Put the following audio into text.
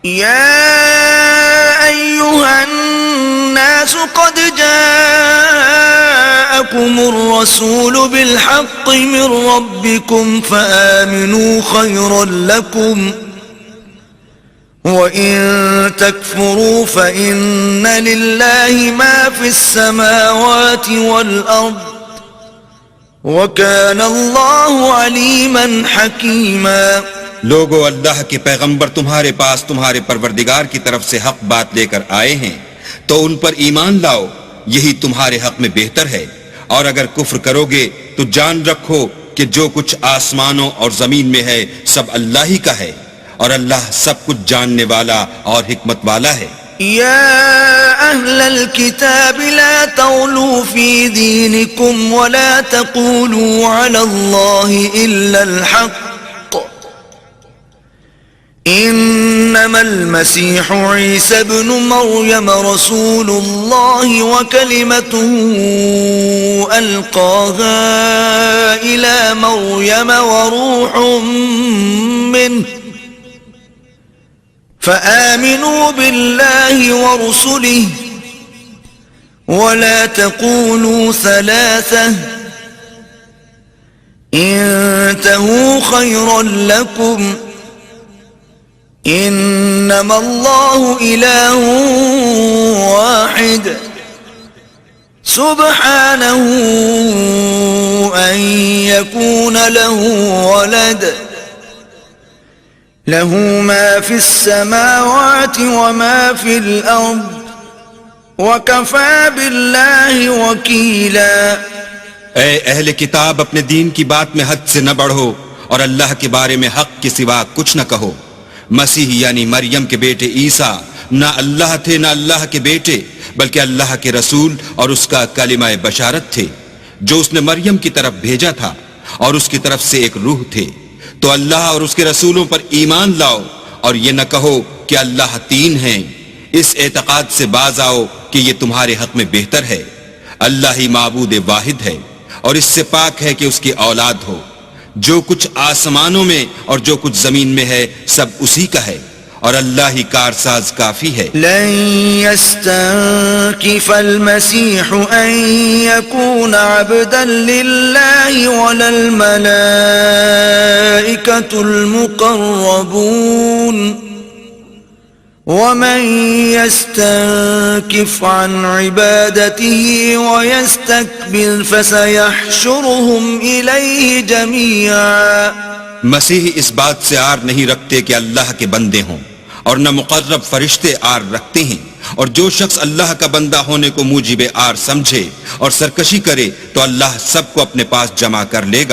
يا أيها الناس قد جاءكم الرسول بالحق من ربكم فآمنوا خيرا لكم وإن تكفروا فإن لله ما في السماوات والأرض وكان الله عليما حكيما. لوگو، اللہ کے پیغمبر تمہارے پاس تمہارے پروردگار کی طرف سے حق بات لے کر آئے ہیں تو ان پر ایمان لاؤ، یہی تمہارے حق میں بہتر ہے. اور اگر کفر کرو گے تو جان رکھو کہ جو کچھ آسمانوں اور زمین میں ہے سب اللہ ہی کا ہے، اور اللہ سب کچھ جاننے والا اور حکمت والا ہے. يا أهل الكتاب لا تغلوا في دينكم ولا تقولوا على الله إلا الحق إنما المسيح عيسى ابن مريم رسول الله وكلمته ألقاها إلى مريم وروح منه فآمنوا بالله ورسله ولا تقولوا ثلاثة انتهوا خيرا لكم إنما الله إله واحد سبحانه أن يكون له ولد له ما في السماوات وما في الأرض وكفى بالله وكيلا. اے اہل کتاب، اپنے دین کی بات میں حد سے نہ بڑھو اور اللہ کے بارے میں حق کے سوا کچھ نہ کہو. مسیح یعنی مریم کے بیٹے عیسیٰ نہ اللہ تھے نہ اللہ کے بیٹے، بلکہ اللہ کے رسول اور اس کا کلمہ بشارت تھے جو اس نے مریم کی طرف بھیجا تھا، اور اس کی طرف سے ایک روح تھے. تو اللہ اور اس کے رسولوں پر ایمان لاؤ اور یہ نہ کہو کہ اللہ تین ہیں. اس اعتقاد سے باز آؤ کہ یہ تمہارے حق میں بہتر ہے. اللہ ہی معبود واحد ہے اور اس سے پاک ہے کہ اس کی اولاد ہو. جو کچھ آسمانوں میں اور جو کچھ زمین میں ہے سب اسی کا ہے، اور اللہ ہی کارساز کافی ہے. لن يستنكف المسيح أن يكون عبدا لله ولا الملائكة المقربون ومن يستنكف عن عبادته ويستكبر فسيحشرهم إليه جميعا. مسیح اس بات سے آر نہیں رکھتے کہ اللہ کے بندے ہوں، اور نہ مقرب فرشتے آر رکھتے ہیں. اور جو شخص اللہ کا بندہ ہونے کو موجب آر سمجھے اور سرکشی کرے تو اللہ سب کو اپنے پاس جمع کر لے گا.